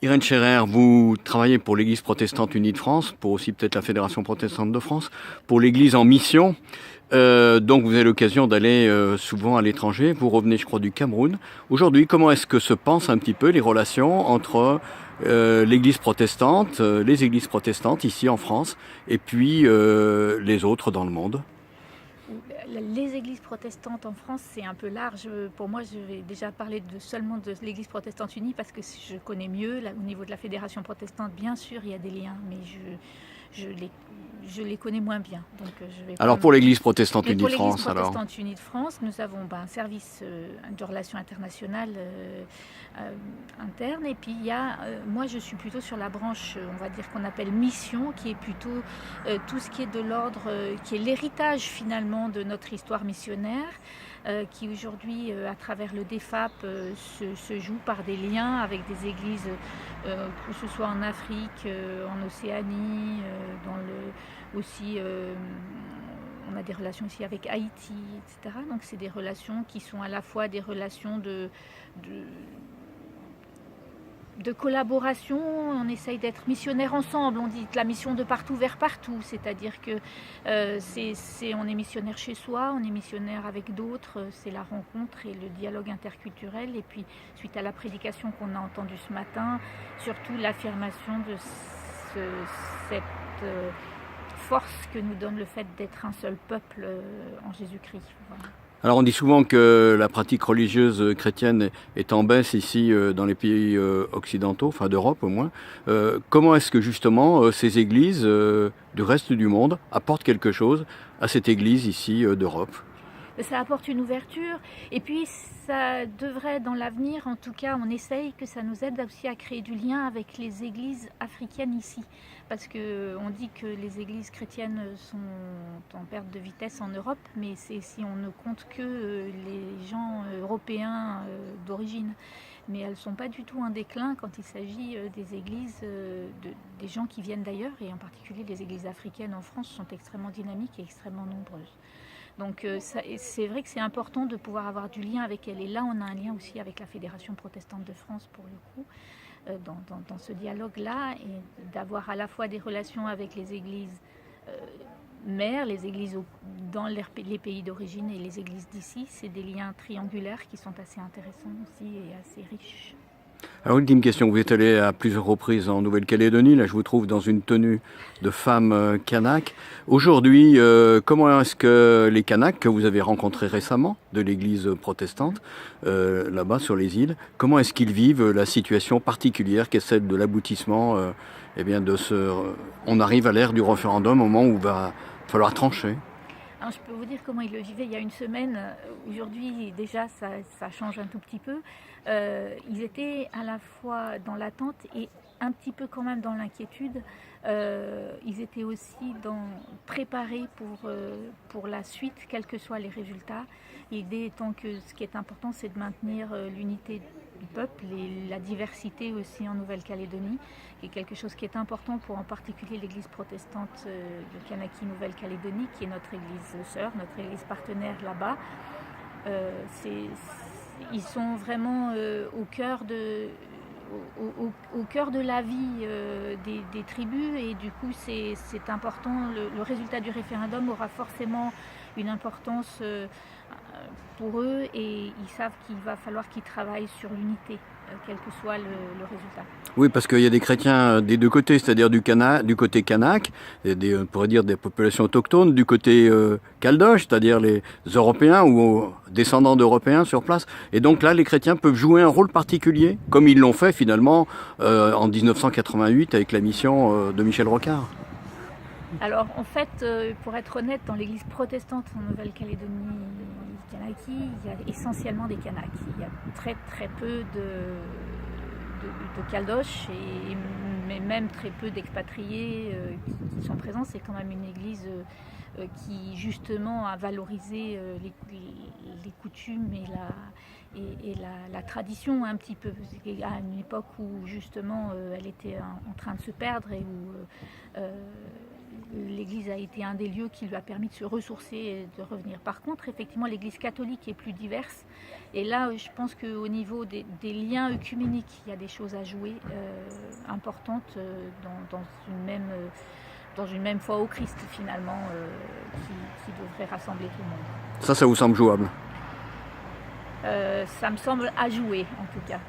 Irène Scherer, vous travaillez pour l'Église protestante unie de France, pour aussi peut-être la Fédération protestante de France, pour l'Église en mission. Donc vous avez l'occasion d'aller souvent à l'étranger. Vous revenez, je crois, du Cameroun. Aujourd'hui, comment est-ce que se pensent un petit peu les relations entre l'Église protestante, les Églises protestantes ici en France, et puis les autres dans le monde? Les églises protestantes en France, c'est un peu large. Pour moi, je vais déjà parler seulement de l'église protestante unie parce que je connais mieux. Là, au niveau de la fédération protestante, bien sûr, il y a des liens, mais je les connais moins bien. Donc, je vais Alors pas. pour l'Église protestante Mais unie pour de l'Église France, alors? protestante unie de France, nous avons un service de relations internationales interne. Et puis il y a, moi je suis plutôt sur la branche, on va dire qu'on appelle mission, qui est plutôt tout ce qui est de l'ordre, qui est l'héritage finalement de notre histoire missionnaire. Qui aujourd'hui, à travers le DEFAP, se joue par des liens avec des églises, que ce soit en Afrique, en Océanie, aussi on a des relations aussi avec Haïti, etc. Donc c'est des relations qui sont à la fois des relations de, de collaboration. On essaye d'être missionnaires ensemble. On dit la mission de partout vers partout, c'est-à-dire que on est missionnaire chez soi, on est missionnaire avec d'autres. C'est la rencontre et le dialogue interculturel. Et puis suite à la prédication qu'on a entendue ce matin, surtout l'affirmation de cette force que nous donne le fait d'être un seul peuple en Jésus-Christ. Voilà. Alors on dit souvent que la pratique religieuse chrétienne est en baisse ici dans les pays occidentaux, enfin d'Europe au moins. Comment est-ce que justement ces églises du reste du monde apportent quelque chose à cette église ici d'Europe? Ça apporte une ouverture et puis ça devrait dans l'avenir, en tout cas on essaye que ça nous aide aussi à créer du lien avec les églises africaines ici, parce qu'on dit que les églises chrétiennes sont en perte de vitesse en Europe, mais c'est si on ne compte que les gens européens d'origine, mais elles ne sont pas du tout en déclin quand il s'agit des églises, des gens qui viennent d'ailleurs, et en particulier les églises africaines en France sont extrêmement dynamiques et extrêmement nombreuses. Donc c'est vrai que c'est important de pouvoir avoir du lien avec elle. Et là, on a un lien aussi avec la Fédération protestante de France, pour le coup, dans ce dialogue-là, et d'avoir à la fois des relations avec les églises mères, les églises dans les pays d'origine et les églises d'ici. C'est des liens triangulaires qui sont assez intéressants aussi et assez riches. Alors ultime question, vous êtes allé à plusieurs reprises en Nouvelle-Calédonie, là je vous trouve dans une tenue de femme kanak. Aujourd'hui, comment est-ce que les Kanaks que vous avez rencontrés récemment de l'église protestante, là-bas sur les îles, comment est-ce qu'ils vivent la situation particulière qui est celle de l'aboutissement eh bien on arrive à l'ère du référendum, au moment où il va falloir trancher? Alors, je peux vous dire comment ils le vivaient il y a une semaine. Aujourd'hui, déjà, ça change un tout petit peu. Ils étaient à la fois dans l'attente et un petit peu quand même dans l'inquiétude. Ils étaient aussi préparés pour la suite, quels que soient les résultats. L'idée étant que ce qui est important, c'est de maintenir l'unité du peuple et la diversité aussi en Nouvelle-Calédonie, qui est quelque chose qui est important pour en particulier l'église protestante de Kanaki Nouvelle-Calédonie, qui est notre église sœur, notre église partenaire là-bas. Ils sont vraiment au cœur de la vie des tribus, et du coup c'est important. Le résultat du référendum aura forcément une importance pour eux, et ils savent qu'il va falloir qu'ils travaillent sur l'unité, quel que soit le résultat. Oui, parce qu'il y a des chrétiens des deux côtés, c'est-à-dire du côté kanak, on pourrait dire des populations autochtones, du côté caldoche, c'est-à-dire les Européens ou descendants d'Européens sur place. Et donc là, les chrétiens peuvent jouer un rôle particulier, comme ils l'ont fait finalement en 1988 avec la mission de Michel Rocard. Alors en fait, pour être honnête, dans l'église protestante en Nouvelle-Calédonie Kanaki, il y a essentiellement des Kanaks. Il y a très très peu de Caldoches, mais même très peu d'expatriés qui sont présents. C'est quand même une église qui justement a valorisé les coutumes et la tradition un petit peu, à une époque où justement elle était en train de se perdre, et où l'église a été un des lieux qui lui a permis de se ressourcer et de revenir. Par contre, effectivement, l'église catholique est plus diverse. Et là, je pense qu'au niveau des liens œcuméniques, il y a des choses à jouer importantes dans une même foi au Christ, finalement, qui devrait rassembler tout le monde. Ça vous semble jouable? Ça me semble à jouer, en tout cas.